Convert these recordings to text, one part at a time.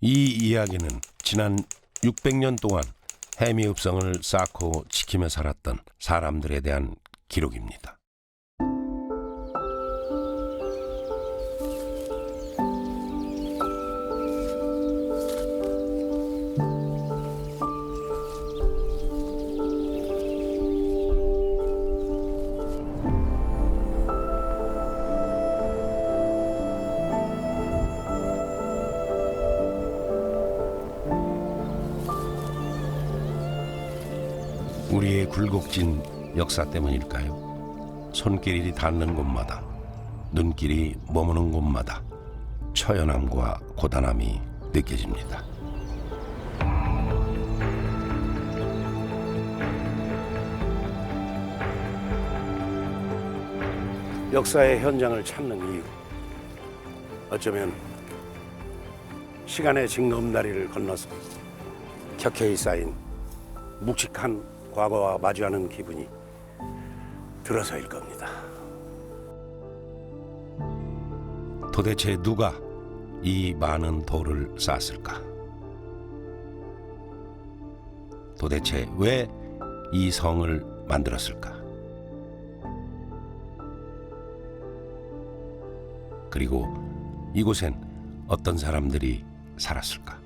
이 이야기는 지난 600년 동안 해미읍성을 쌓고 지키며 살았던 사람들에 대한 기록입니다. 우리의 굴곡진 역사 때문일까요? 손길이 닿는 곳마다, 눈길이 머무는 곳마다 처연함과 고단함이 느껴집니다. 역사의 현장을 찾는 이유, 어쩌면 시간의 징검다리를 건너서 켜켜이 쌓인 묵직한 과거와 마주하는 기분이 들어서일 겁니다. 도대체 누가 이 많은 돌을 쌓았을까? 도대체 왜 이 성을 만들었을까? 그리고 이곳엔 어떤 사람들이 살았을까?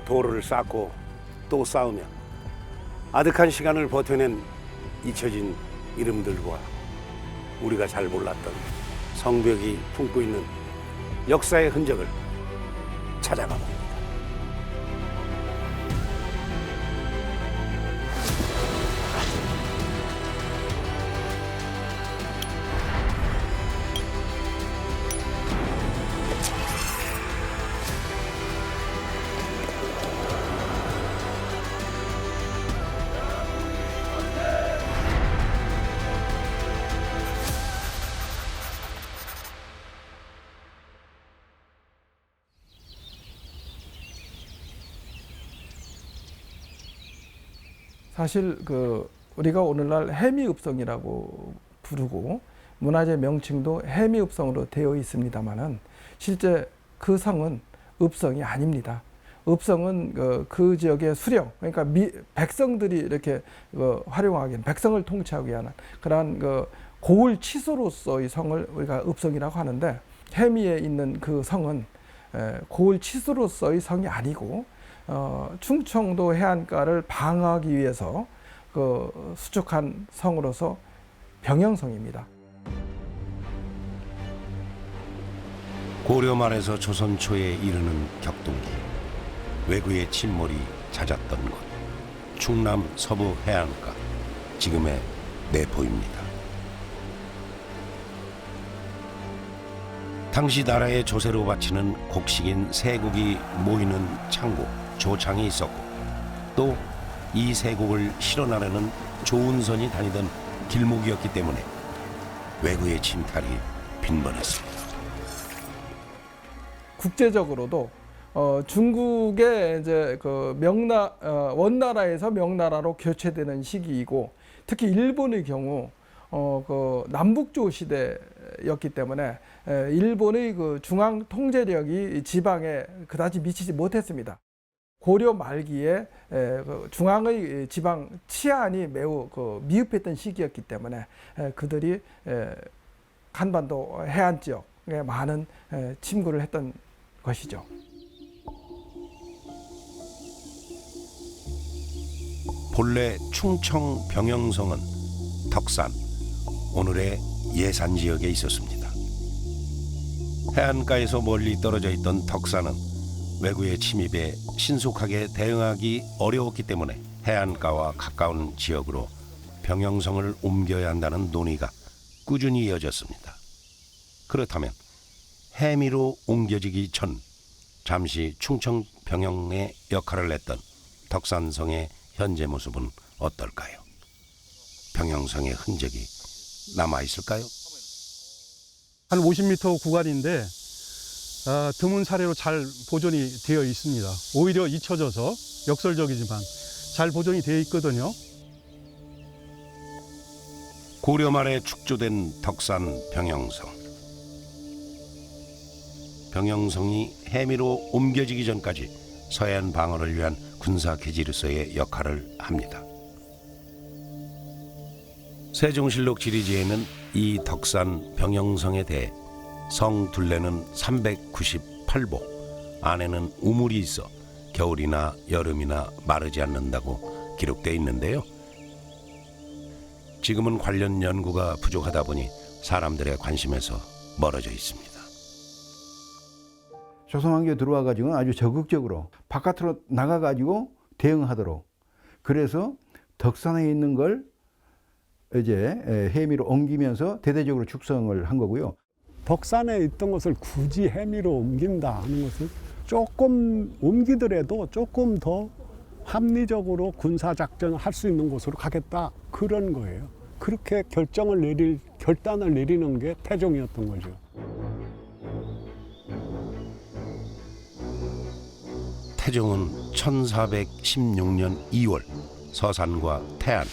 돌을 쌓고 또 쌓으며 아득한 시간을 버텨낸 잊혀진 이름들과 우리가 잘 몰랐던 성벽이 품고 있는 역사의 흔적을 찾아가 봅니다. 사실 우리가 오늘날 해미읍성이라고 부르고 문화재 명칭도 해미읍성으로 되어 있습니다만은 실제 그 성은 읍성이 아닙니다. 읍성은 그 지역의 수령, 그러니까 백성들이 이렇게 활용하기엔 백성을 통치하기 위한 그러한 고을 치수로서의 성을 우리가 읍성이라고 하는데, 해미에 있는 그 성은 고을 치수로서의 성이 아니고 충청도 해안가를 방어하기 위해서 수축한 성으로서 병영성입니다. 고려 말에서 조선 초에 이르는 격동기, 왜구의 침몰이 잦았던 곳, 충남 서부 해안가, 지금의 내포입니다. 당시 나라의 조세로 바치는 곡식인 세곡이 모이는 창고, 조창이 있었고, 또 이 세곡을 실어나르는 조운선이 다니던 길목이었기 때문에 왜구의 침탈이 빈번했습니다. 국제적으로도 중국의 이제 원나라에서 명나라로 교체되는 시기이고, 특히 일본의 경우 남북조 시대였기 때문에 일본의 중앙 통제력이 지방에 그다지 미치지 못했습니다. 고려 말기에 중앙의 지방 치안이 매우 미흡했던 시기였기 때문에 그들이 한반도 해안 지역에 많은 침구를 했던 것이죠. 본래 충청 병영성은 덕산, 오늘의 예산 지역에 있었습니다. 해안가에서 멀리 떨어져 있던 덕산은 왜구의 침입에 신속하게 대응하기 어려웠기 때문에 해안가와 가까운 지역으로 병영성을 옮겨야 한다는 논의가 꾸준히 이어졌습니다. 그렇다면 해미로 옮겨지기 전 잠시 충청 병영의 역할을 했던 덕산성의 현재 모습은 어떨까요? 병영성의 흔적이 남아있을까요? 한 50m 구간인데 드문 사례로 잘 보존이 되어 있습니다. 오히려 잊혀져서 역설적이지만 잘 보존이 되어 있거든요. 고려 말에 축조된 덕산 병영성. 병영성이 해미로 옮겨지기 전까지 서해안 방어를 위한 군사 기지로서의 역할을 합니다. 세종실록 지리지에는 이 덕산 병영성에 대해 성 둘레는 398보, 안에는 우물이 있어 겨울이나 여름이나 마르지 않는다고 기록되어 있는데요. 지금은 관련 연구가 부족하다 보니 사람들의 관심에서 멀어져 있습니다. 조선왕조 들어와가지고 아주 적극적으로 바깥으로 나가가지고 대응하도록, 그래서 덕산에 있는 걸 이제 해미로 옮기면서 대대적으로 축성을 한 거고요. 덕산에 있던 것을 굳이 해미로 옮긴다 하는 것은 조금 옮기더라도 조금 더 합리적으로 군사작전을 할 수 있는 곳으로 가겠다, 그런 거예요. 그렇게 결단을 내리는 게 태종이었던 거죠. 태종은 1416년 2월 서산과 태안,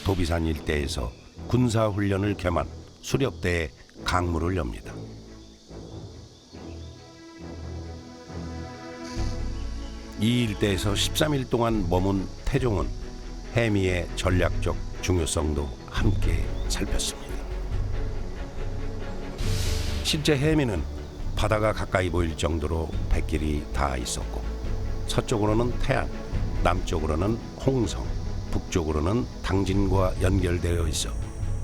도비산 일대에서 군사훈련을 겸한 수렵대에 강무를 엽니다. 이 일대에서 13일 동안 머문 태종은 해미의 전략적 중요성도 함께 살폈습니다. 실제 해미는 바다가 가까이 보일 정도로 뱃길이 닿아 있었고, 서쪽으로는 태안, 남쪽으로는 홍성, 북쪽으로는 당진과 연결되어 있어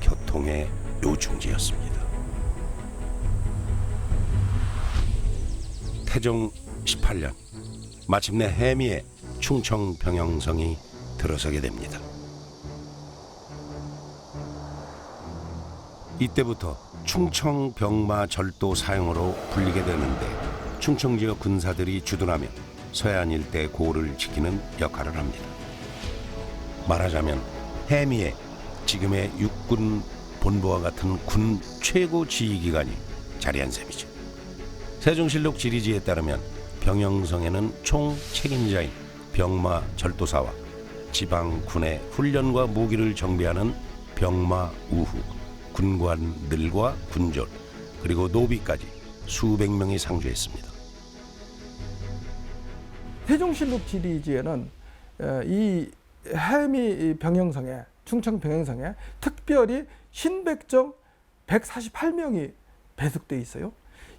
교통의 요충지였습니다. 태종 18년, 마침내 해미에 충청 병영성이 들어서게 됩니다. 이때부터 충청 병마 절도 사용으로 불리게 되는데, 충청 지역 군사들이 주둔하며 서해안 일대 고을을 지키는 역할을 합니다. 말하자면 해미에 지금의 육군 본부와 같은 군 최고 지휘기관이 자리한 셈이죠. 세종실록 지리지에 따르면 병영성에는 총 책임자인 병마 절도사와 지방군의 훈련과 무기를 정비하는 병마 우후, 군관들과 군졸, 그리고 노비까지 수백 명이 상주했습니다. 세종실록 지리지에는 이 해미 병영성에, 충청 병영성에 특별히 신백정 148명이 배속돼 있어요.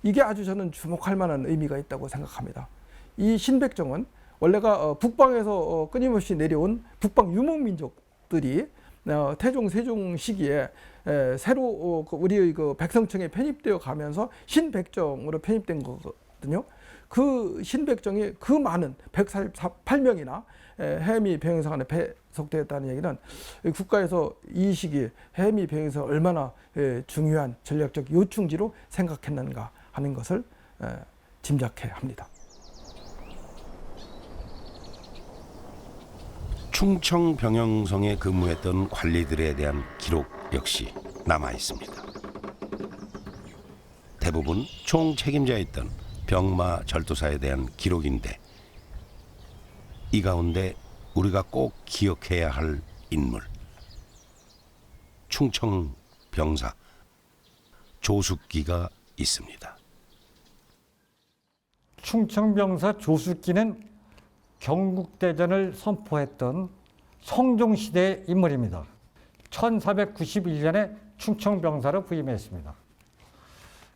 이게 아주 저는 주목할 만한 의미가 있다고 생각합니다. 이 신백정은 원래가 북방에서 끊임없이 내려온 북방 유목민족들이 태종, 세종 시기에 새로 우리의 그 백성청에 편입되어 가면서 신백정으로 편입된 거거든요. 그 신백정이 그 많은 148명이나 해미 병영성 안에 배속되었다는 얘기는 국가에서 이 시기에 해미 병영성을 얼마나 중요한 전략적 요충지로 생각했는가 하는 것을 짐작해 합니다. 충청 병영성에 근무했던 관리들에 대한 기록 역시 남아 있습니다. 대부분 총 책임자였던 병마 절도사에 대한 기록인데, 이 가운데 우리가 꼭 기억해야 할 인물, 충청 병사 조숙기가 있습니다. 충청병사 조숙기는 경국대전을 선포했던 성종시대의 인물입니다. 1491년에 충청병사로 부임했습니다.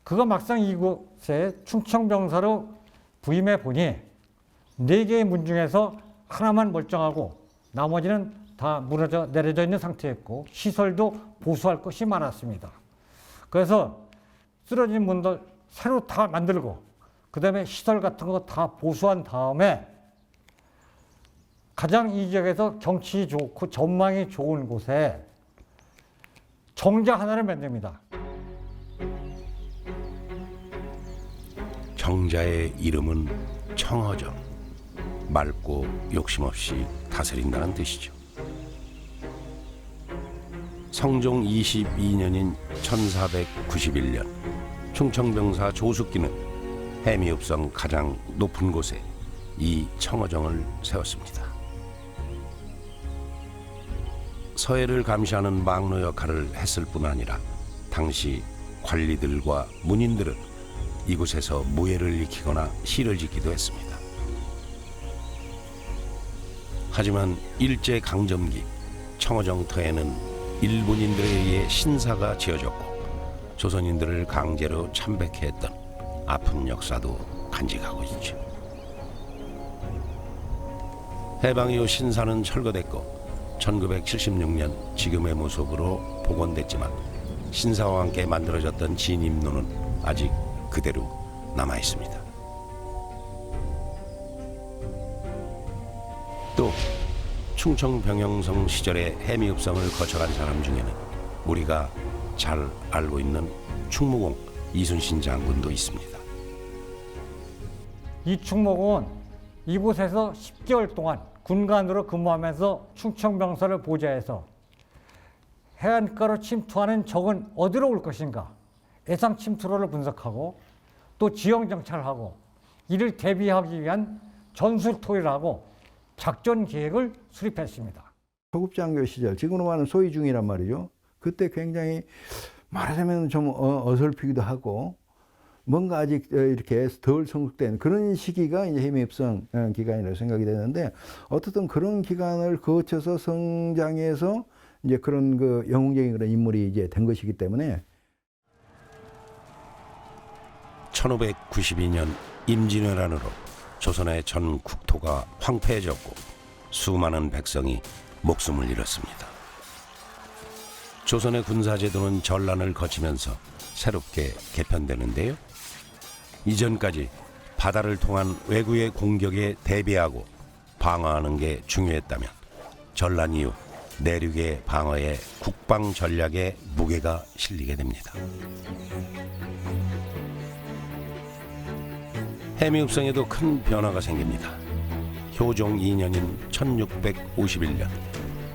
그가 막상 이곳에 충청병사로 부임해 보니 4개의 문 중에서 하나만 멀쩡하고 나머지는 다 내려져 있는 상태였고, 시설도 보수할 것이 많았습니다. 그래서 쓰러진 문들 새로 다 만들고, 그 다음에 시설 같은 거 다 보수한 다음에 가장 이 지역에서 경치 좋고 전망이 좋은 곳에 정자 하나를 만듭니다. 정자의 이름은 청허정, 맑고 욕심없이 다스린다는 뜻이죠. 성종 22년인 1491년 충청병사 조숙기는 해미읍성 가장 높은 곳에 이 청어정을 세웠습니다. 서해를 감시하는 막로 역할을 했을 뿐 아니라 당시 관리들과 문인들은 이곳에서 무예를 익히거나 시를 짓기도 했습니다. 하지만 일제강점기 청어정터에는 일본인들에 의해 신사가 지어졌고 조선인들을 강제로 참배케 했던 아픈 역사도 간직하고 있죠. 해방 이후 신사는 철거됐고 1976년 지금의 모습으로 복원됐지만 신사와 함께 만들어졌던 진입로는 아직 그대로 남아 있습니다. 또 충청 병영성 시절의 해미읍성을 거쳐간 사람 중에는 우리가 잘 알고 있는 충무공 이순신 장군도 있습니다. 이 충무공은 이곳에서 10개월 동안 군관으로 근무하면서 충청병사를 보좌해서 해안가로 침투하는 적은 어디로 올 것인가 예상 침투로를 분석하고 또 지형 정찰하고 이를 대비하기 위한 전술토의를 하고 작전 계획을 수립했습니다. 소급장교 시절, 지금으로 말하는 소위 중이란 말이죠. 그때 굉장히 말하자면 좀 어설프기도 하고 뭔가 아직 이렇게 덜 성숙된 그런 시기가 이제 해미읍성 기간이라고 생각이 되는데 어떻든 그런 기간을 거쳐서 성장해서 이제 그런 그 영웅적인 그런 인물이 이제 된 것이기 때문에 1592년 임진왜란으로 조선의 전 국토가 황폐해졌고 수많은 백성이 목숨을 잃었습니다. 조선의 군사제도는 전란을 거치면서 새롭게 개편되는데요. 이전까지 바다를 통한 외구의 공격에 대비하고 방어하는 게 중요했다면 전란 이후 내륙의 방어에 국방 전략에 무게가 실리게 됩니다. 해미읍성에도 큰 변화가 생깁니다. 효종 2년인 1651년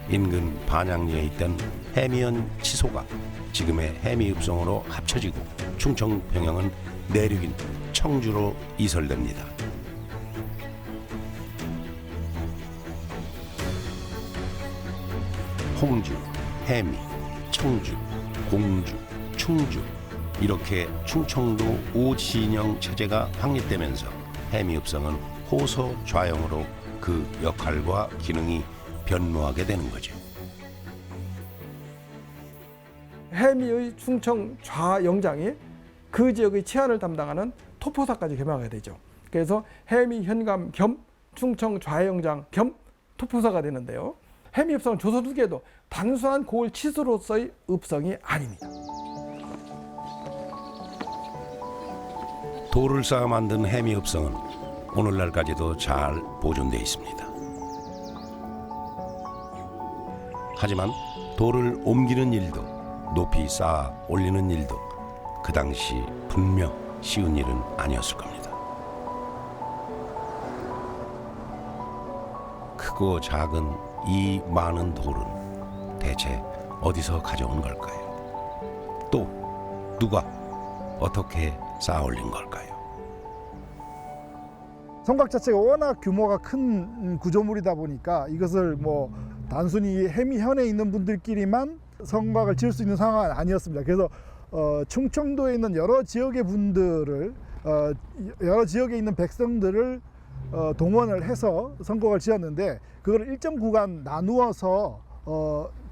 인근 반양리에 있던 해미현 치소가 지금의 해미읍성으로 합쳐지고 충청 병영은 내륙인 청주로 이설됩니다. 홍주, 해미, 청주, 공주, 충주 이렇게 충청도 5진영 체제가 확립되면서 해미읍성은 호소 좌영으로 그 역할과 기능이 변모하게 되는 거죠. 해미의 충청 좌영장이 그 지역의 치안을 담당하는 토포사까지 겸하게 되죠. 그래서 해미 현감 겸 충청 좌영장 겸 토포사가 되는데요. 해미읍성은 조선 후기에도 단순한 고을 치수로서의 읍성이 아닙니다. 돌을 쌓아 만든 해미읍성은 오늘날까지도 잘 보존되어 있습니다. 하지만 돌을 옮기는 일도 높이 쌓아 올리는 일도 그 당시 분명 쉬운 일은 아니었을 겁니다. 크고 작은 이 많은 돌은 대체 어디서 가져온 걸까요? 또 누가 어떻게 쌓아 올린 걸까요? 성곽 자체가 워낙 규모가 큰 구조물이다 보니까 이것을 뭐 단순히 해미현에 있는 분들끼리만 성곽을 지을 수 있는 상황은 아니었습니다. 그래서 충청도에 있는 여러 지역의 분들을 여러 지역에 있는 백성들을 동원을 해서 성곽을 지었는데 그걸 일정 구간 나누어서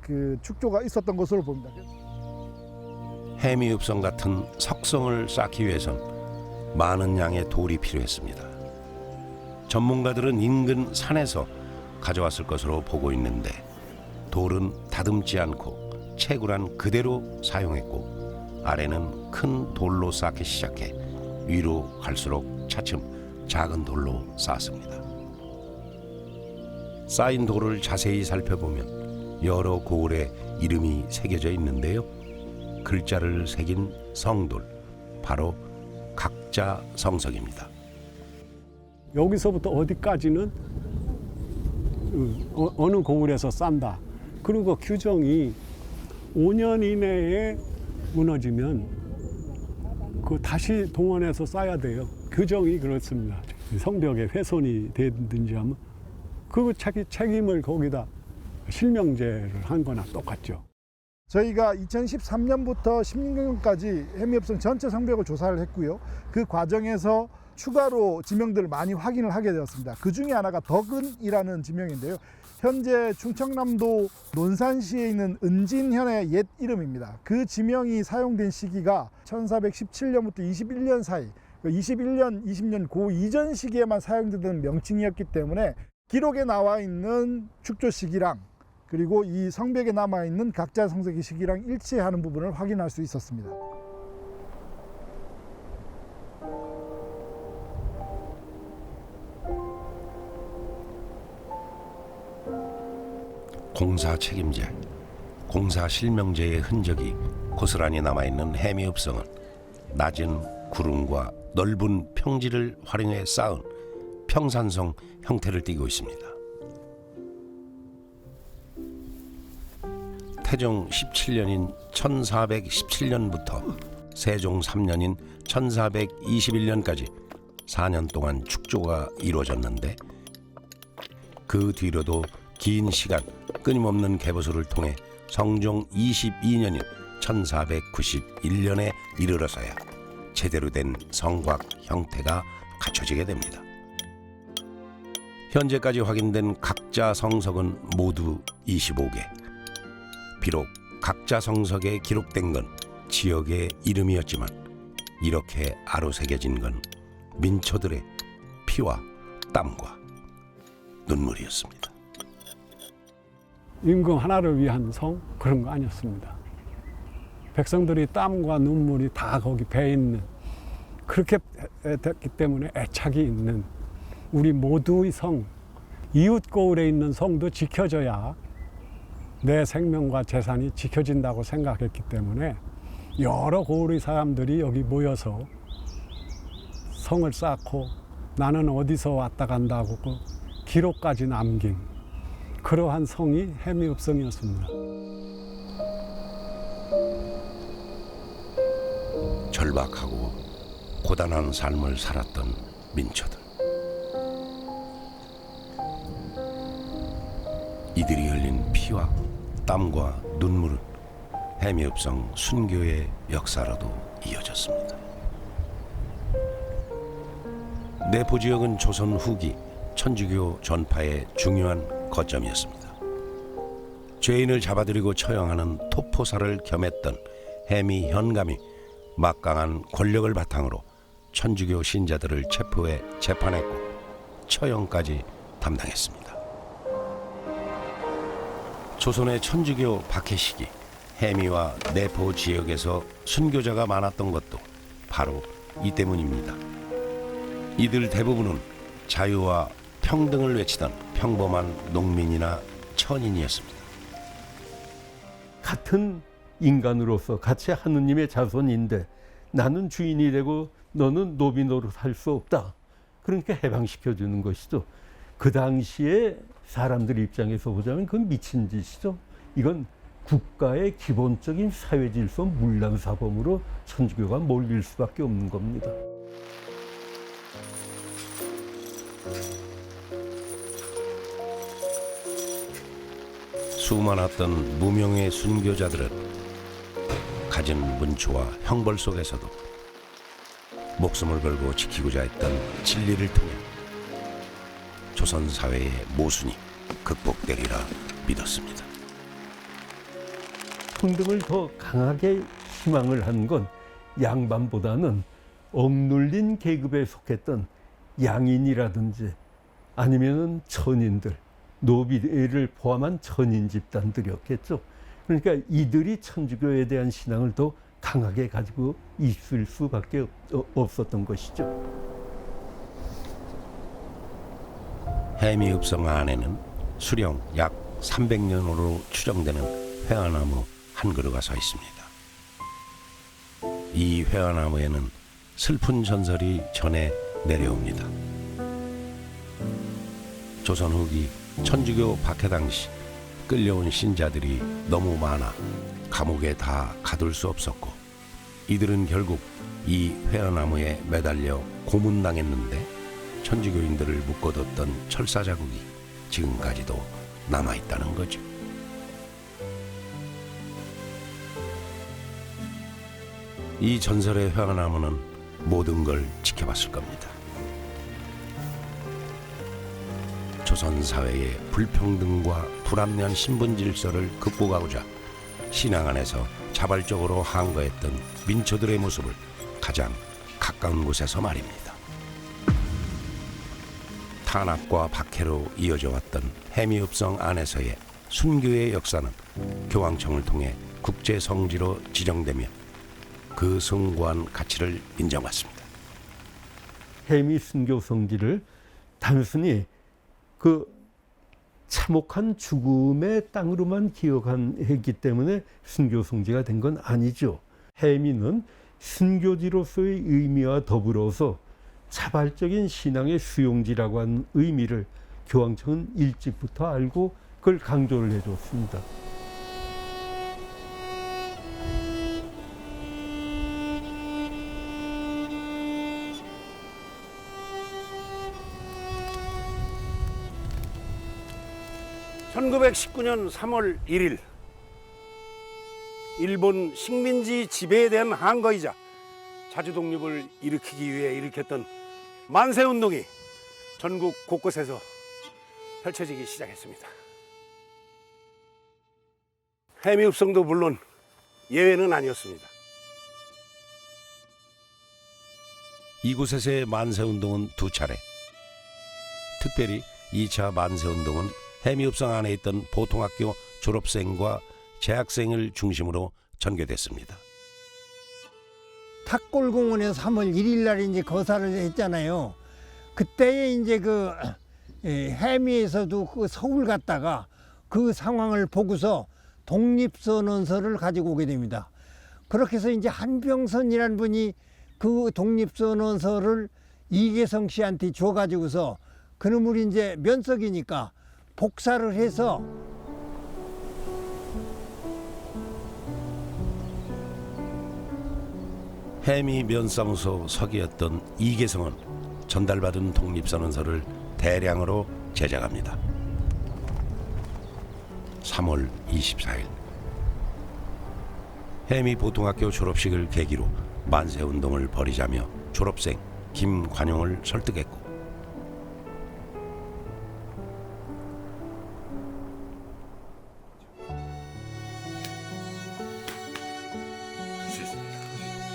그 축조가 있었던 것으로 봅니다. 해미읍성 같은 석성을 쌓기 위해선 많은 양의 돌이 필요했습니다. 전문가들은 인근 산에서 가져왔을 것으로 보고 있는데 돌은 다듬지 않고 채굴한 그대로 사용했고 아래는 큰 돌로 쌓기 시작해 위로 갈수록 차츰 작은 돌로 쌓습니다. 쌓인 돌을 자세히 살펴보면 여러 고을에 이름이 새겨져 있는데요. 글자를 새긴 성돌, 바로 각자성석입니다. 여기서부터 어디까지는 어느 고을에서 싼다. 그리고 규정이 5년 이내에 무너지면 그 다시 동원해서 쌓아야 돼요. 규정이 그렇습니다. 성벽에 훼손이 되든지 하면 그 자기 책임을 거기다 실명제를 한 거나 똑같죠. 저희가 2013년부터 16년까지 해미읍성 전체 성벽을 조사를 했고요. 그 과정에서 추가로 지명들을 많이 확인을 하게 되었습니다. 그 중에 하나가 덕은이라는 지명인데요. 현재 충청남도 논산시에 있는 은진현의 옛 이름입니다. 그 지명이 사용된 시기가 1417년부터 21년 사이, 21년, 20년 그 이전 시기에만 사용되던 명칭이었기 때문에 기록에 나와 있는 축조 시기랑 그리고 이 성벽에 남아있는 각자 성석의 시기랑 일치하는 부분을 확인할 수 있었습니다. 공사 책임제, 공사 실명제의 흔적이 고스란히 남아있는 해미읍성은 낮은 구름과 넓은 평지를 활용해 쌓은 평산성 형태를 띠고 있습니다. 태종 17년인 1417년부터 세종 3년인 1421년까지 4년 동안 축조가 이루어졌는데 그 뒤로도 긴 시간 끊임없는 개보수를 통해 성종 22년인 1491년에 이르러서야 제대로 된 성곽 형태가 갖춰지게 됩니다. 현재까지 확인된 각자 성석은 모두 25개. 비록 각자 성석에 기록된 건 지역의 이름이었지만 이렇게 아로새겨진 건 민초들의 피와 땀과 눈물이었습니다. 임금 하나를 위한 성 그런 거 아니었습니다. 백성들이 땀과 눈물이 다 거기 배 있는 그렇게 됐기 때문에 애착이 있는 우리 모두의 성, 이웃 고을에 있는 성도 지켜져야 내 생명과 재산이 지켜진다고 생각했기 때문에 여러 고을의 사람들이 여기 모여서 성을 쌓고 나는 어디서 왔다 간다고 그 기록까지 남긴 그러한 성이 해미읍성이었습니다. 절박하고 고단한 삶을 살았던 민초들. 이들이 흘린 피와 땀과 눈물은 해미읍성 순교의 역사로도 이어졌습니다. 내포 지역은 조선 후기 천주교 전파의 중요한 거점이었습니다. 죄인을 잡아들이고 처형하는 토포사를 겸했던 해미 현감이 막강한 권력을 바탕으로 천주교 신자들을 체포해 재판했고 처형까지 담당했습니다. 조선의 천주교 박해시기 해미와 내포 지역에서 순교자가 많았던 것도 바로 이 때문입니다. 이들 대부분은 자유와 평등을 외치던 평범한 농민이나 천인이었습니다. 같은 인간으로서 같이 하느님의 자손인데 나는 주인이 되고 너는 노비 노릇 할 수 없다. 그러니까 해방시켜 주는 것이죠. 그 당시에 사람들 입장에서 보자면 그건 미친 짓이죠. 이건 국가의 기본적인 사회 질서 문란사범으로 천주교가 몰릴 수밖에 없는 겁니다. 수많았던 무명의 순교자들은 갖은 문초와 형벌 속에서도 목숨을 걸고 지키고자 했던 진리를 통해 조선 사회의 모순이 극복되리라 믿었습니다. 평등을 더 강하게 희망을 한 건 양반보다는 억눌린 계급에 속했던 양인이라든지 아니면은 천인들, 노비를 포함한 천인 집단들이었겠죠. 그러니까 이들이 천주교에 대한 신앙을 더 강하게 가지고 있을 수밖에 없었던 것이죠. 해미읍성 안에는 수령 약 300년으로 추정되는 회화나무 한 그루가 서 있습니다. 이 회화나무에는 슬픈 전설이 전해 내려옵니다. 조선 후기 천주교 박해 당시 끌려온 신자들이 너무 많아 감옥에 다 가둘 수 없었고 이들은 결국 이 회화나무에 매달려 고문당했는데 천주교인들을 묶어뒀던 철사 자국이 지금까지도 남아있다는 거죠. 이 전설의 회화나무는 모든 걸 지켜봤을 겁니다. 조선 사회의 불평등과 불합리한 신분 질서를 극복하고자 신앙 안에서 자발적으로 항거했던 민초들의 모습을 가장 가까운 곳에서 말입니다. 탄압과 박해로 이어져 왔던 해미읍성 안에서의 순교의 역사는 교황청을 통해 국제 성지로 지정되며 그 숭고한 가치를 인정받습니다. 해미 순교 성지를 단순히 그 참혹한 죽음의 땅으로만 기억했기 때문에 순교 성지가 된 건 아니죠. 해미는 순교지로서의 의미와 더불어서 자발적인 신앙의 수용지라고 하는 의미를 교황청은 일찍부터 알고 그걸 강조를 해줬습니다. (1919년 3월 1일) 일본 식민지 지배에 대한 항거이자 자주 독립을 일으키기 위해 일으켰던 만세운동이 전국 곳곳에서 펼쳐지기 시작했습니다. 해미읍성도 물론 예외는 아니었습니다. 이곳에서의 만세운동은 두 차례, 특별히 2차 만세운동은 해미읍성 안에 있던 보통학교 졸업생과 재학생을 중심으로 전개됐습니다. 탁골공원에서 3월 1일 날 이제 거사를 했잖아요. 그때에 이제 그 해미에서도 그 서울 갔다가 그 상황을 보고서 독립선언서를 가지고 오게 됩니다. 그렇게 해서 이제 한병선이라는 분이 그 독립선언서를 이계성 씨한테 줘가지고서 그놈을 이제 면석이니까 복사를 해서 해미 면상소 서기였던 이계성은 전달받은 독립선언서를 대량으로 제작합니다. 3월 24일 해미 보통학교 졸업식을 계기로 만세운동을 벌이자며 졸업생 김관용을 설득했고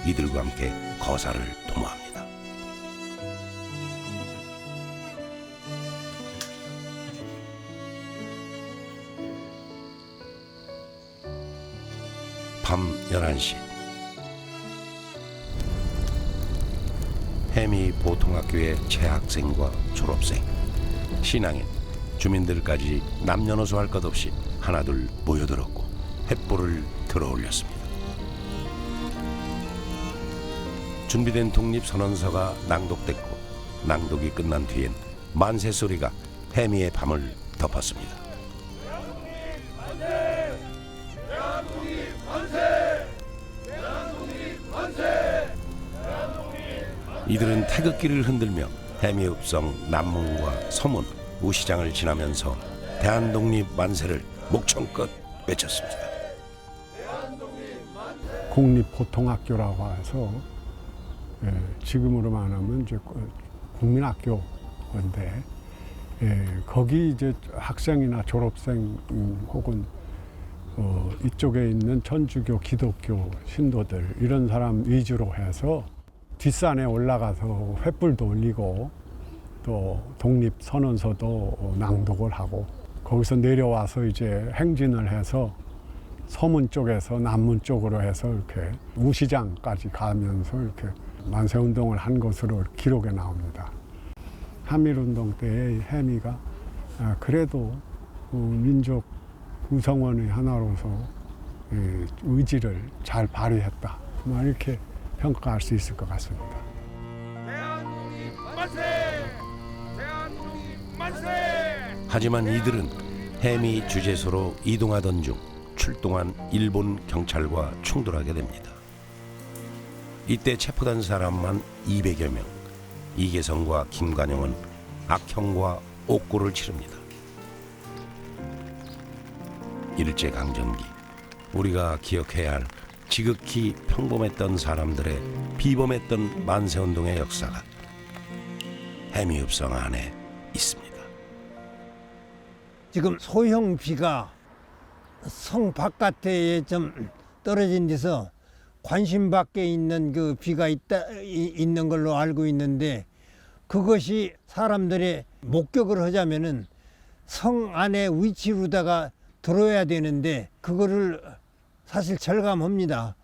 이들과 함께 거사를 도모합니다. 밤 11시 해미 보통학교의 재학생과 졸업생, 신앙인, 주민들까지 남녀노소 할 것 없이 하나둘 모여들었고 횃불을 들어올렸습니다. 준비된 독립선언서가 낭독됐고 낭독이 끝난 뒤엔 만세 소리가 해미의 밤을 덮었습니다. 이들은 태극기를 흔들며 해미읍성 남문과 서문, 우시장을 지나면서 대한독립 만세를 목청껏 외쳤습니다. 국립보통학교라고 해서 지금으로 말하면 이제 국민학교인데 거기 이제 학생이나 졸업생 혹은 이쪽에 있는 천주교, 기독교 신도들 이런 사람 위주로 해서 뒷산에 올라가서 횃불도 올리고 또 독립선언서도 낭독을 하고 거기서 내려와서 이제 행진을 해서 서문 쪽에서 남문 쪽으로 해서 이렇게 우시장까지 가면서 이렇게 만세운동을 한 것으로 기록에 나옵니다. 한미운동 때의 해미가 그래도 민족 구성원의 하나로서 의지를 잘 발휘했다, 이렇게 평가할 수 있을 것 같습니다. 대한독립 만세! 대한독립 만세! 하지만 이들은 해미 주재소로 이동하던 중 출동한 일본 경찰과 충돌하게 됩니다. 이때 체포된 사람만 200여 명. 이계성과 김관영은 악형과 옥고를 치릅니다. 일제강점기, 우리가 기억해야 할 지극히 평범했던 사람들의 비범했던 만세운동의 역사가 해미읍성 안에 있습니다. 지금 소형 비가 성 바깥에 좀 떨어진 데서 관심 밖에 있는 그 비가 있는 걸로 알고 있는데, 그것이 사람들의 목격을 하자면은 성 안에 위치로다가 들어야 되는데 그거를 사실 절감합니다.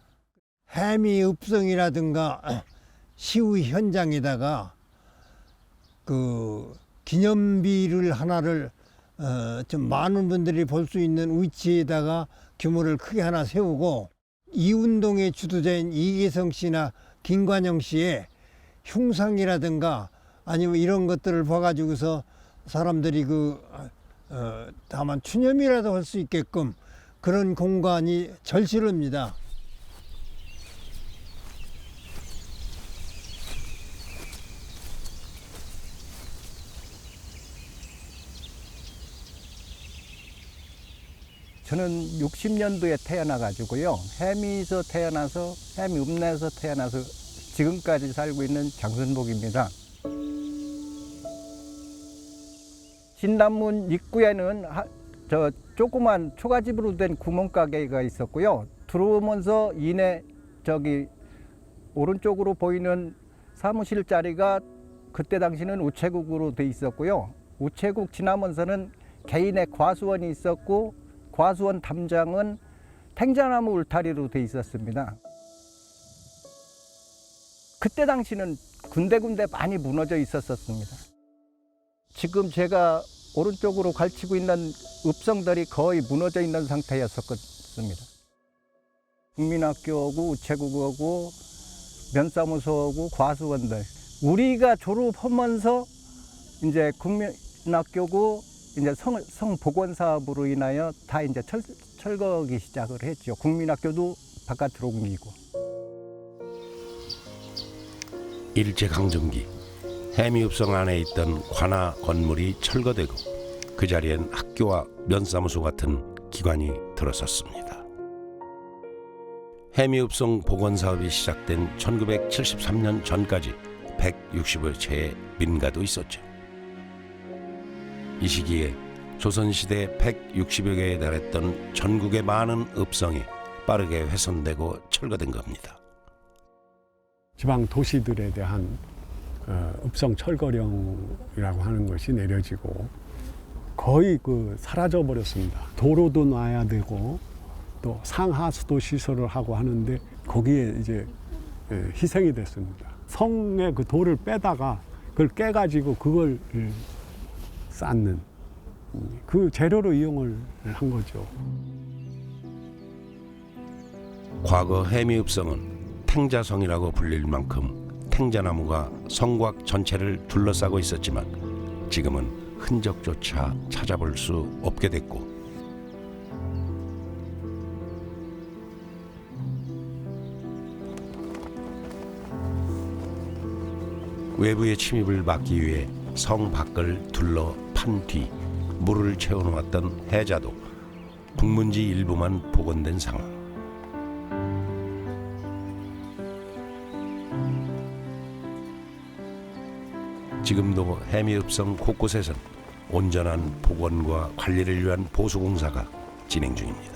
해미읍성이라든가 시위 현장에다가 그 기념비를 하나를 좀 많은 분들이 볼 수 있는 위치에다가 규모를 크게 하나 세우고, 이 운동의 주도자인 이계성 씨나 김관영 씨의 흉상이라든가 아니면 이런 것들을 봐가지고서 사람들이 다만 추념이라도 할 수 있게끔 그런 공간이 절실합니다. 저는 60년도에 태어나가지고요. 해미에서 태어나서 해미읍내에서 태어나서 지금까지 살고 있는 장선복입니다. 진남문 입구에는 저 조그만 초가집으로 된 구멍가게가 있었고요. 들어오면서 저기 오른쪽으로 보이는 사무실 자리가 그때 당시는 우체국으로 돼 있었고요. 우체국 지나면서는 개인의 과수원이 있었고, 과수원 담장은 탱자나무 울타리로 돼 있었습니다. 그때 당시는 군데군데 많이 무너져 있었습니다. 지금 제가 오른쪽으로 갈치고 있는 읍성들이 거의 무너져 있는 상태였었습니다. 국민학교하고 우체국하고 면사무소하고 과수원들, 우리가 졸업하면서 이제 국민학교고 이제 성 복원 사업으로 인하여 다 이제 철거기 시작을 했죠. 국민학교도 바깥으로 옮기고. 일제강점기, 해미읍성 안에 있던 관아 건물이 철거되고 그 자리엔 학교와 면사무소 같은 기관이 들어섰습니다. 해미읍성 복원 사업이 시작된 1973년 전까지 160여 채의 민가도 있었죠. 이 시기에 조선시대 160여 개에 달했던 전국의 많은 읍성이 빠르게 훼손되고 철거된 겁니다. 지방 도시들에 대한 읍성 철거령이라고 하는 것이 내려지고 거의 사라져 버렸습니다. 도로도 놔야 되고 또 상하수도 시설을 하고 하는데 거기에 이제 희생이 됐습니다. 성의 그 돌을 빼다가 그걸 깨가지고 그걸 쌓는 그 재료로 이용을 한 거죠. 과거 해미읍성은 탱자성이라고 불릴 만큼 탱자나무가 성곽 전체를 둘러싸고 있었지만 지금은 흔적조차 찾아볼 수 없게 됐고, 외부의 침입을 막기 위해 성 밖을 둘러 판 뒤 물을 채워놓았던 해자도 국문지 일부만 복원된 상황. 지금도 해미읍성 곳곳에선 온전한 복원과 관리를 위한 보수공사가 진행 중입니다.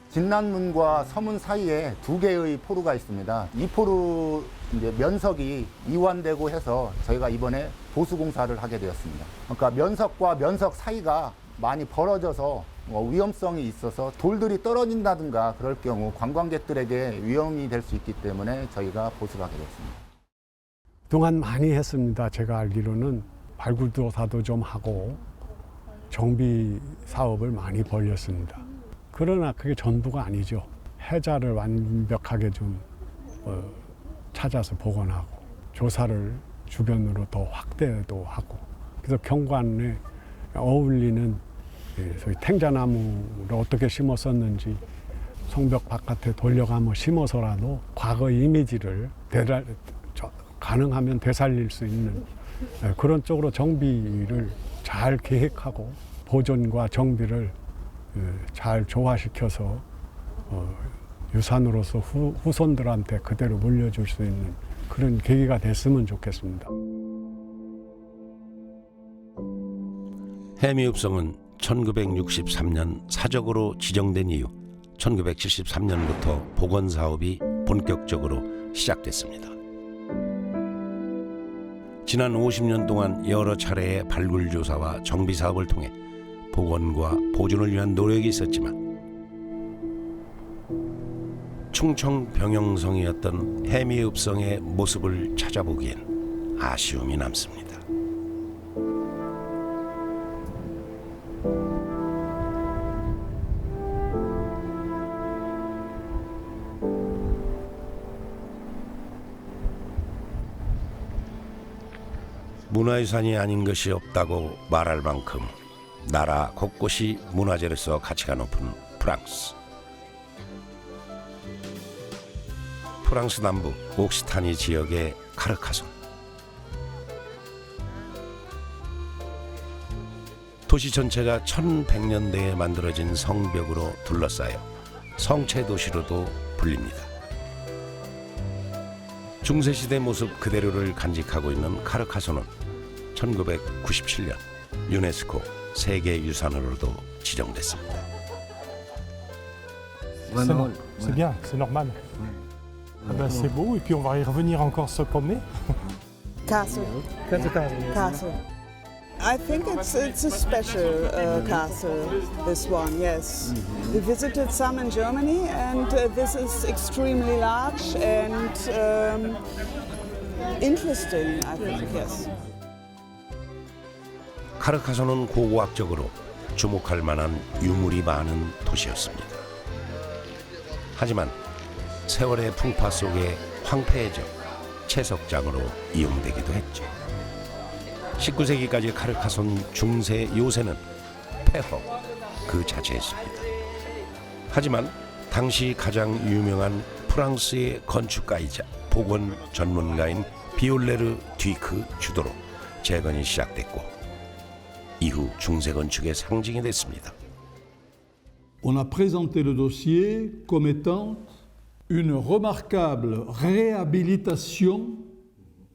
진난문과 서문 사이에 2개의 포로가 있습니다. 이 포로 이제 면석이 이완되고 해서 저희가 이번에 보수공사를 하게 되었습니다. 그러니까 면석과 면석 사이가 많이 벌어져서 위험성이 있어서 돌들이 떨어진다든가 그럴 경우 관광객들에게 위험이 될 수 있기 때문에 저희가 보수를 하게 됐습니다. 그동안 많이 했습니다. 제가 알기로는 발굴조사도 좀 하고 정비 사업을 많이 벌였습니다. 그러나 그게 전부가 아니죠. 해자를 완벽하게 좀 찾아서 복원하고 조사를 주변으로 더 확대도 하고, 그래서 경관에 어울리는 소위 탱자나무를 어떻게 심었었는지 성벽 바깥에 돌려가며 심어서라도 과거의 이미지를 가능하면 되살릴 수 있는 그런 쪽으로 정비를 잘 계획하고 보존과 정비를 잘 조화시켜서 유산으로서 후손들한테 그대로 물려줄 수 있는 그런 계기가 됐으면 좋겠습니다. 해미읍성은 1963년 사적으로 지정된 이후 1973년부터 복원 사업이 본격적으로 시작됐습니다. 지난 50년 동안 여러 차례의 발굴 조사와 정비 사업을 통해 복원과 보존을 위한 노력이 있었지만 충청 병영성이었던 해미읍성의 모습을 찾아보기엔 아쉬움이 남습니다. 문화유산이 아닌 것이 없다고 말할 만큼 나라 곳곳이 문화재로서 가치가 높은 프랑스. 프랑스 남부 옥시타니 지역의 카르카손. 도시 전체가 1100년대에 만들어진 성벽으로 둘러싸여 성체 도시로도 불립니다. 중세시대 모습 그대로를 간직하고 있는 카르카손은 1997년 유네스코 세계유산으로도 지정됐습니다. C'est bien, c'est normal. Ah ben c'est beau et puis on va y revenir encore se promener. Castle. Castle. I think it's a special castle, this one, yes. We visited some in Germany and this is extremely large and interesting, I think, yes. 카르카손은 고고학적으로 주목할 만한 유물이 많은 도시였습니다. 하지만 세월의 풍파 속에 황폐해져 채석장으로 이용되기도 했죠. 19세기까지 카르카손 중세 요새는 폐허 그 자체였습니다. 하지만 당시 가장 유명한 프랑스의 건축가이자 복원 전문가인 비올레르 듀크 주도로 재건이 시작됐고 이후 중세 건축의 상징이 됐습니다. On a présenté le dossier comme étant une remarquable réhabilitation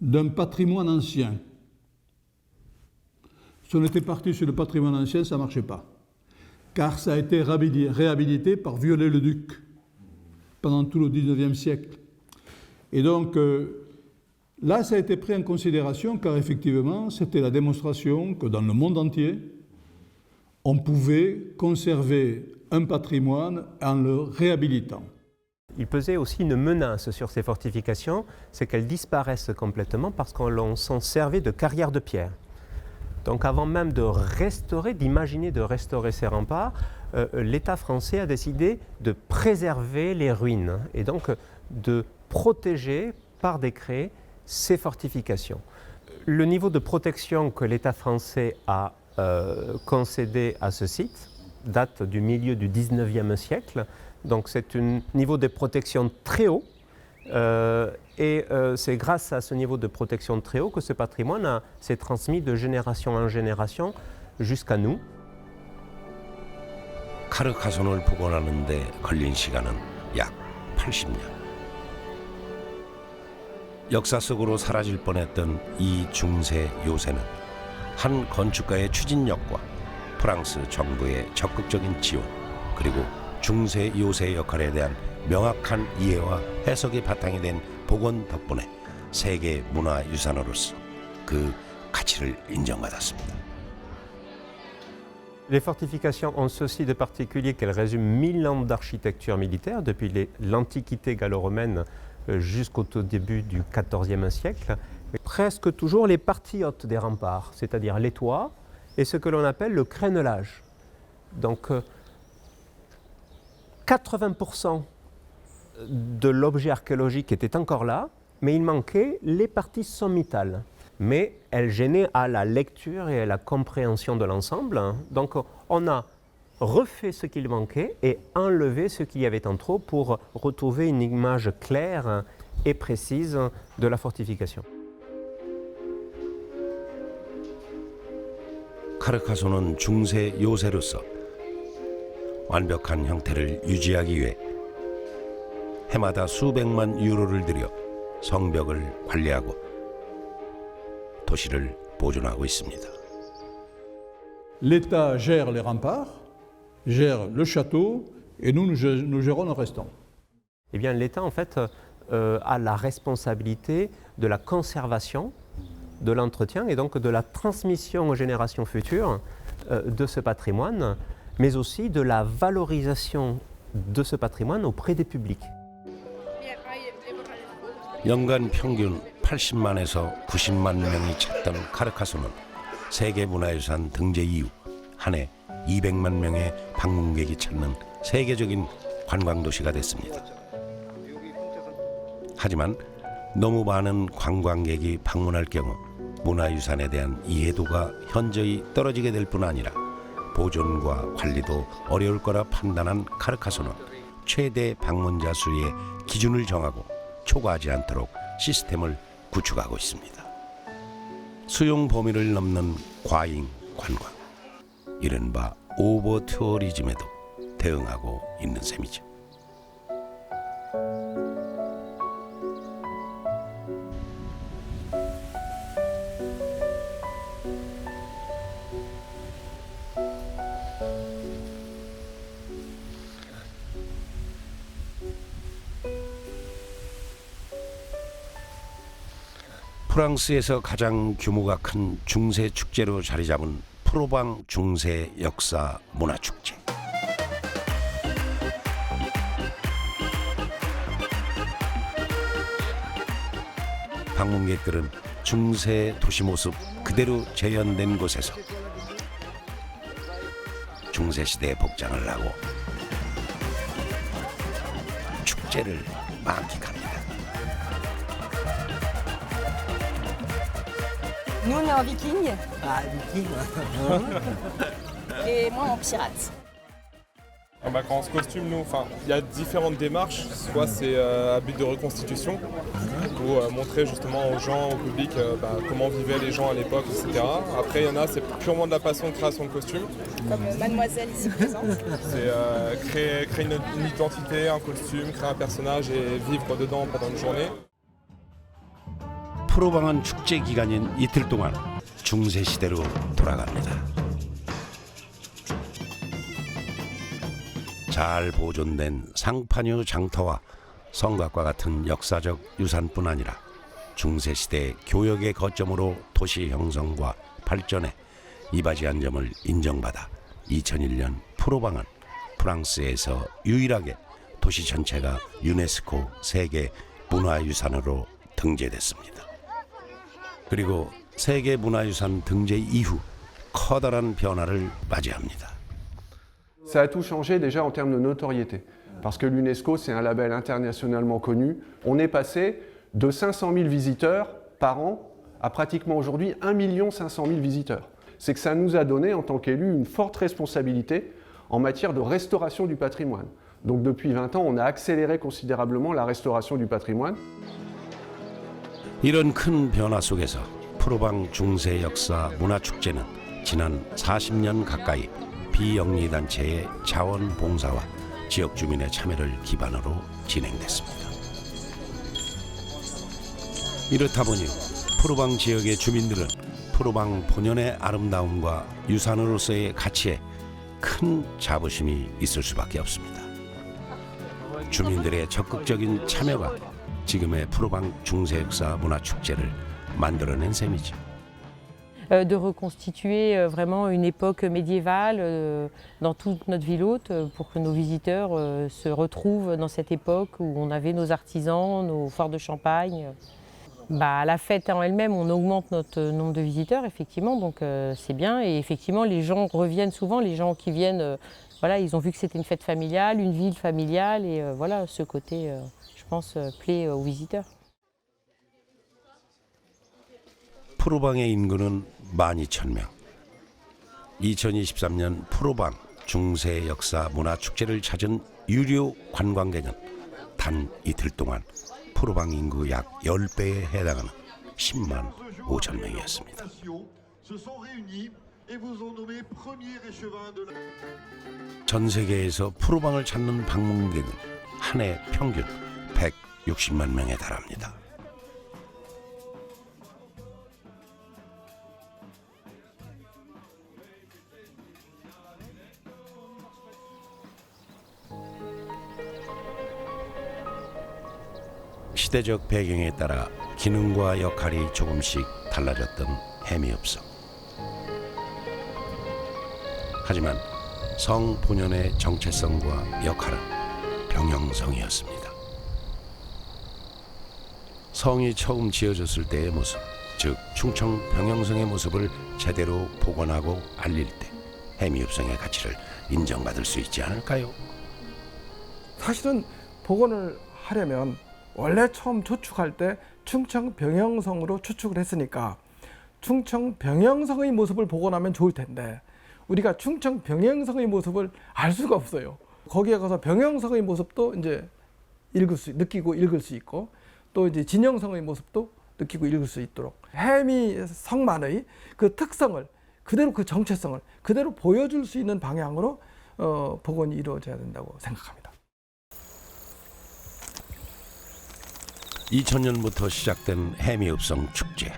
d'un patrimoine ancien. Si on était parti sur le patrimoine ancien, ça ne marchait pas. Car ça a été réhabilité par Viollet-le-Duc pendant tout le XIXe siècle. Et donc, là, ça a été pris en considération car effectivement, c'était la démonstration que dans le monde entier, on pouvait conserver un patrimoine en le réhabilitant. Il pesait aussi une menace sur ces fortifications, c'est qu'elles disparaissent complètement parce qu'on s'en servait de carrières de pierre. Donc avant même de restaurer, d'imaginer de restaurer ces remparts, l'État français a décidé de préserver les ruines et donc de protéger par décret ces fortifications. Le niveau de protection que l'État français a concédé à ce site date du milieu du XIXe siècle. Donc c'est un niveau de protection très haut et c'est grâce à ce niveau de protection très haut que ce patrimoine s'est transmis de génération en génération jusqu'à nous. 카르카손을 복원하는데 걸린 시간은 약 80년. 역사 속으로 사라질 뻔했던 이 중세 요새는 한 건축가의 추진력과 프랑스 정부의 적극적인 지원 그리고 중세 요새 역할에 대한 명확한 이해와 해석이 바탕이 된 복원 덕분에 세계 문화유산으로서 그 가치를 인정받았습니다. Les fortifications ont ceci de particulier qu'elles résument 1000 ans d'architecture militaire depuis l'Antiquité gallo-romaine jusqu'au tout début du XIVe siècle. Presque toujours les parties hautes des remparts, c'est-à-dire les toits et ce que l'on appelle le crénelage. Donc 80% de l'objet archéologique était encore là, mais il manquait les parties sommitales. Mais elles gênaient à la lecture et à la compréhension de l'ensemble. Donc on a refait ce qu'il manquait et enlevé ce qu'il y avait en trop pour retrouver une image claire et précise de la fortification. 카르카소는 중세 요새로서 완벽한 형태를 유지하기 위해 해마다 수백만 유로를 들여 성벽을 관리하고 도시를 보존하고 있습니다. L'État gère les remparts, gère le château, et nous gérons le restant. Eh bien, l'État, en fait, a la responsabilité de la conservation, de l'entretien et donc de la transmission aux générations futures de ce patrimoine, mais aussi de la valorisation de ce patrimoine auprès des publics. 연간 평균 80만에서 90만 명이 찾던 카르카소는 세계문화유산 등재 이후 한 해 200만 명의 방문객이 찾는 세계적인 관광도시가 됐습니다. 하지만 너무 많은 관광객이 방문할 경우 문화유산에 대한 이해도가 현저히 떨어지게 될 뿐 아니라 보존과 관리도 어려울 거라 판단한 카르카소는 최대 방문자 수의 기준을 정하고 초과하지 않도록 시스템을 구축하고 있습니다. 수용 범위를 넘는 과잉 관광, 이른바 오버 투어리즘에도 대응하고 있는 셈이죠. 프랑스에서 가장 규모가 큰 중세 축제로 자리 잡은 프로방 중세 역사 문화 축제. 방문객들은 중세 도시 모습 그대로 재현된 곳에서 중세 시대의 복장을 하고 축제를 만끽합니다. Nous, on est en viking. Ah, viking. Et moi, en pirate. Quand on se costume, nous, il y a différentes démarches. Soit c'est à but de reconstitution, pour montrer justement aux gens, au public, comment vivaient les gens à l'époque, etc. Après, il y en a, c'est purement de la passion de création de costumes. Comme mademoiselle ici présente. C'est créer une identité, un costume, créer un personnage et vivre dedans pendant une journée. 프로방은 축제 기간인 이틀 동안 중세 시대로 돌아갑니다. 잘 보존된 상파뉴 장터와 성곽과 같은 역사적 유산뿐 아니라 중세 시대 교역의 거점으로 도시 형성과 발전에 이바지한 점을 인정받아 2001년 프로방은 프랑스에서 유일하게 도시 전체가 유네스코 세계 문화유산으로 등재됐습니다. 그리고 세계 문화유산 등재 이후 커다란 변화를 맞이합니다. Ça a tout changé déjà en termes de notoriété. Parce que l'UNESCO, c'est un label internationalement connu. On est passé de 500 000 visiteurs par an à pratiquement aujourd'hui 1 500 000 visiteurs. C'est que ça nous a donné, en tant qu'élus, une forte responsabilité en matière de restauration du patrimoine. Donc depuis 20 ans, on a accéléré considérablement la restauration du patrimoine. 이런 큰 변화 속에서 프로방 중세 역사 문화축제는 지난 40년 가까이 비영리단체의 자원봉사와 지역 주민의 참여를 기반으로 진행됐습니다. 이렇다 보니 프로방 지역의 주민들은 프로방 본연의 아름다움과 유산으로서의 가치에 큰 자부심이 있을 수밖에 없습니다. 주민들의 적극적인 참여가 지금의 프로방 중세 역사 문화 축제를 만들어낸 셈이죠. De reconstituer vraiment une époque médiévale dans toute notre ville haute pour que nos visiteurs se retrouvent dans cette époque où on avait nos artisans, nos foires de champagne. La fête en elle-même, on augmente notre nombre de visiteurs, effectivement, donc c'est bien. Et effectivement, les gens reviennent souvent, les gens qui viennent, voilà, ils ont vu que c'était une fête familiale, une ville familiale, et voilà, ce côté, je pense, plaît aux visiteurs. 프로방의 인구는 12,000명. 2023년 프로방 중세 역사 문화 축제를 찾은 유료 관광객은 단 이틀 동안 프로방 인구 약 10배에 해당하는 10만 5천 명이었습니다. 전 세계에서 프로방을 찾는 방문객은 한 해 평균 160만 명에 달합니다. 시대적 배경에 따라 기능과 역할이 조금씩 달라졌던 해미읍성. 하지만 성 본연의 정체성과 역할은 병영성이었습니다. 성이 처음 지어졌을 때의 모습, 즉 충청 병영성의 모습을 제대로 복원하고 알릴 때 해미읍성의 가치를 인정받을 수 있지 않을까요? 사실은 복원을 하려면 원래 처음 추측할 때 충청 병영성으로 추측을 했으니까 충청 병영성의 모습을 복원하면 좋을 텐데 우리가 충청 병영성의 모습을 알 수가 없어요. 거기에 가서 병영성의 모습도 이제 느끼고 읽을 수 있고 또 이제 진영성의 모습도 느끼고 읽을 수 있도록 해미성만의 그 특성을 그대로 그 정체성을 그대로 보여줄 수 있는 방향으로 복원이 이루어져야 된다고 생각합니다. 2000년부터 시작된 해미읍성 축제.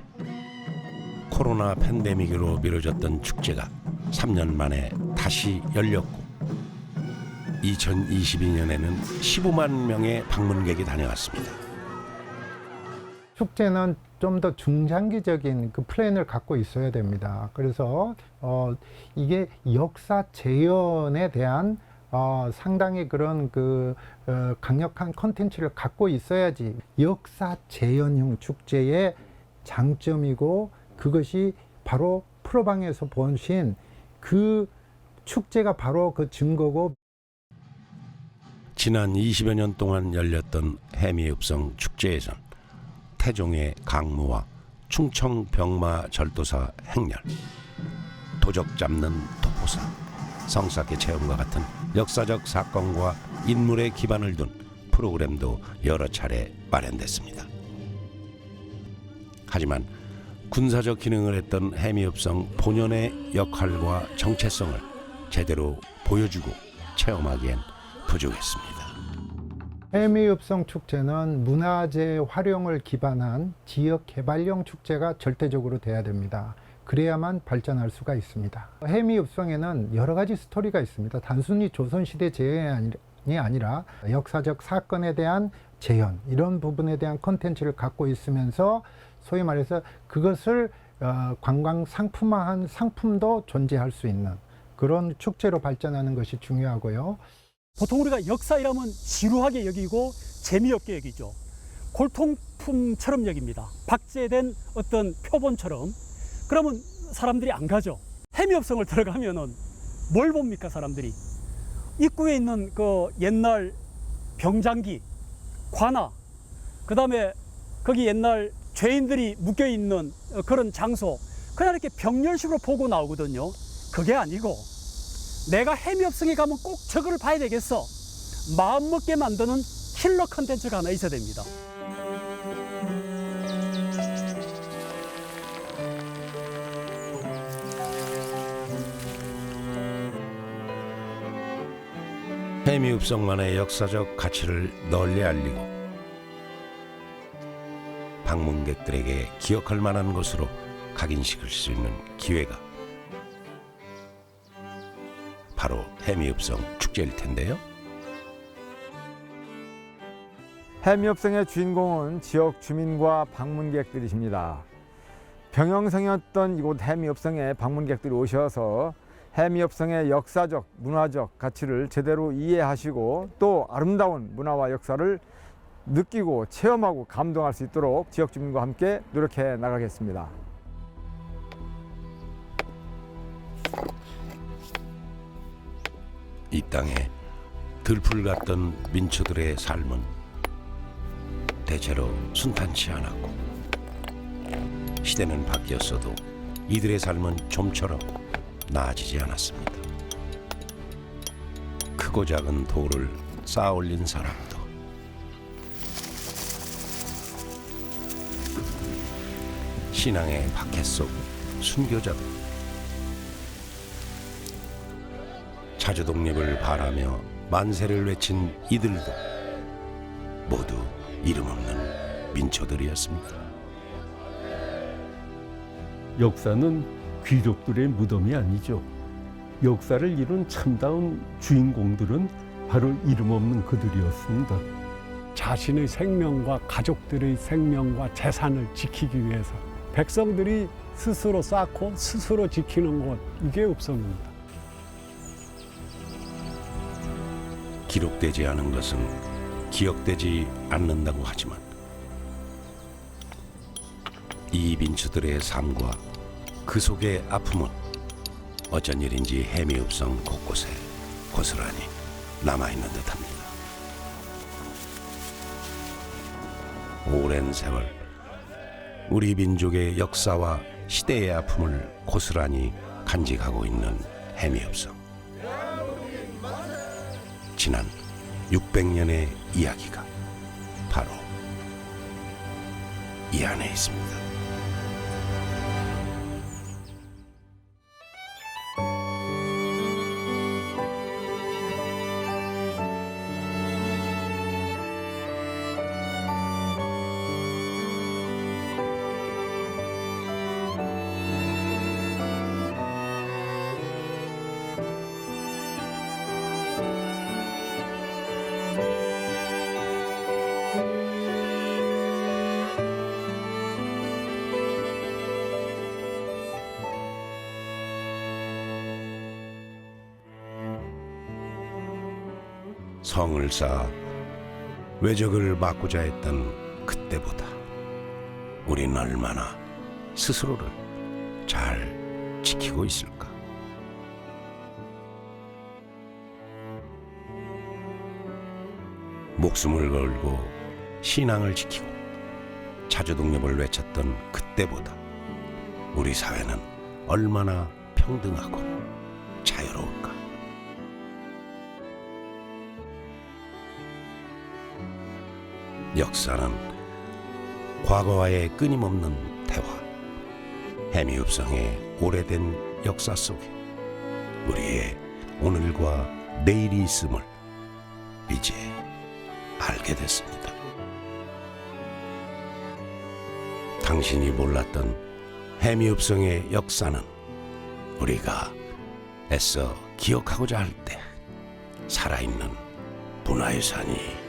코로나 팬데믹으로 미뤄졌던 축제가 3년 만에 다시 열렸고 2022년에는 15만 명의 방문객이 다녀왔습니다. 축제는 좀 더 중장기적인 그 플랜을 갖고 있어야 됩니다. 그래서 이게 역사 재현에 대한 상당히 그런 강력한 콘텐츠를 갖고 있어야지 역사 재현형 축제의 장점이고 그것이 바로 프로방에서 보신 그 축제가 바로 그 증거고. 지난 20여 년 동안 열렸던 해미읍성 축제에선 태종의 강무와 충청 병마 절도사 행렬, 도적 잡는 도포사, 성사계 체험과 같은 역사적 사건과 인물의 기반을 둔 프로그램도 여러 차례 마련됐습니다. 하지만 군사적 기능을 했던 해미읍성 본연의 역할과 정체성을 제대로 보여주고 체험하기엔 부족했습니다. 해미읍성 축제는 문화재 활용을 기반한 지역 개발형 축제가 절대적으로 돼야 됩니다. 그래야만 발전할 수가 있습니다. 해미읍성에는 여러 가지 스토리가 있습니다. 단순히 조선시대 재현이 아니라 역사적 사건에 대한 재현, 이런 부분에 대한 콘텐츠를 갖고 있으면서 소위 말해서 그것을 관광 상품화한 상품도 존재할 수 있는 그런 축제로 발전하는 것이 중요하고요. 보통 우리가 역사이라면 지루하게 여기고 재미없게 여기죠. 골통품처럼 여깁니다. 박제된 어떤 표본처럼. 그러면 사람들이 안 가죠. 해미읍성을 들어가면은 뭘 봅니까, 사람들이? 입구에 있는 그 옛날 병장기, 관아, 그 다음에 거기 옛날 죄인들이 묶여 있는 그런 장소, 그냥 이렇게 병렬식으로 보고 나오거든요. 그게 아니고 내가 해미읍성에 가면 꼭 저거를 봐야 되겠어. 마음먹게 만드는 킬러 컨텐츠가 하나 있어야 됩니다. 해미읍성만의 역사적 가치를 널리 알리고 방문객들에게 기억할 만한 곳으로 각인시킬 수 있는 기회가 바로 해미읍성 축제일 텐데요. 해미읍성의 주인공은 지역 주민과 방문객들이십니다. 병영성이었던 이곳 해미읍성에 방문객들이 오셔서 해미읍성의 역사적, 문화적 가치를 제대로 이해하시고 또 아름다운 문화와 역사를 느끼고 체험하고 감동할 수 있도록 지역 주민과 함께 노력해 나가겠습니다. 이 땅에 들풀 같던 민초들의 삶은 대체로 순탄치 않았고 시대는 바뀌었어도 이들의 삶은 좀처럼 나아지지 않았습니다. 크고 작은 돌을 쌓아 올린 사람도, 신앙의 박해 속 순교자도, 자주 독립을 바라며 만세를 외친 이들도 모두 이름 없는 민초들이었습니다. 역사는 귀족들의 무덤이 아니죠. 역사를 이룬 참다운 주인공들은 바로 이름 없는 그들이었습니다. 자신의 생명과 가족들의 생명과 재산을 지키기 위해서 백성들이 스스로 쌓고 스스로 지키는 곳, 이게 읍성입니다. 기록되지 않은 것은 기억되지 않는다고 하지만 이 민초들의 삶과 그 속의 아픔은 어쩐 일인지 해미읍성 곳곳에 고스란히 남아있는 듯합니다. 오랜 세월 우리 민족의 역사와 시대의 아픔을 고스란히 간직하고 있는 해미읍성. 지난 600년의 이야기가 바로 이 안에 있습니다. 성을 쌓아 외적을 막고자 했던 그때보다 우린 얼마나 스스로를 잘 지키고 있을까? 목숨을 걸고 신앙을 지키고 자주독립을 외쳤던 그때보다 우리 사회는 얼마나 평등하고 자유로울까? 역사는 과거와의 끊임없는 대화, 해미읍성의 오래된 역사 속에 우리의 오늘과 내일이 있음을 이제 알게 됐습니다. 당신이 몰랐던 해미읍성의 역사는 우리가 애써 기억하고자 할 때 살아있는 문화유산이